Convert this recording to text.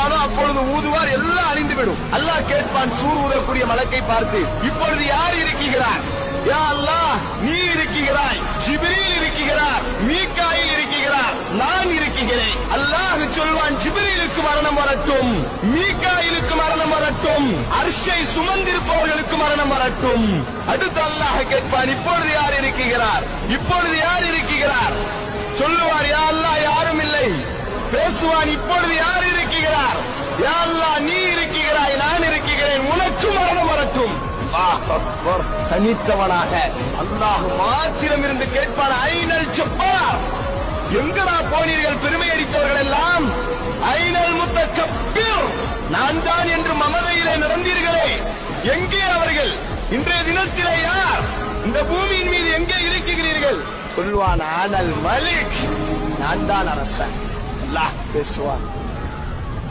ஊதுகிறானோ அப்பொழுது ஊதுவார், எல்லாம் அழிந்துவிடும். அல்லாஹ் கேட்பான் சூர் ஊதக்கூடிய மலக்கை பார்த்து, இப்பொழுது யார் இருக்கிறார்? யா அல்லாஹ், நீ இருக்கிறாய், ஜிப்ரீல் இருக்கிறார், மீகாயில் இருக்கிறார், நான் இருக்கிறேன். அல்லாஹ் சொல்வான், ஜிப்ரீலுக்கு மரணம் வரட்டும், மீகாயிலுக்கு மரணம் வரட்டும், அர்ஷை சுமந்திருப்பவர்களுக்கு மரணம் வரட்டும். அடுத்து அல்லாஹ் கேட்பான், இப்பொழுது யார் இருக்கிறார்? இப்பொழுது யார் இருக்கிறார்? சொல்லுவார், யா அல்லாஹ், யாரும் இல்லை. பேசுவான், இப்பொழுது யார் இருக்கிறார்? யா அல்லாஹ், நீ இருக்கிறாய், நான் இருக்கிறேன், உனக்கு மரணம் வரட்டும். தனித்தவனாக அல்லாஹ் மாத்திரம் இருந்து கேட்பான், ஐனல் ஜப்பார், எங்கடா போனீர்கள் பெருமை அடித்தவர்கள் எல்லாம்? ஐனல் முத்தகப்பீர், நான் தான் என்று மமதையிலே நடந்தீர்களே, எங்கே அவர்கள்? இன்றைய தினத்திலே யார்? இந்த பூமியின் மீது எங்கே இருக்கிறீர்கள்? சொல்வான், ஆனல் மலிக், நான் தான் அரசன். அல்லாஹ் பேசுவான்,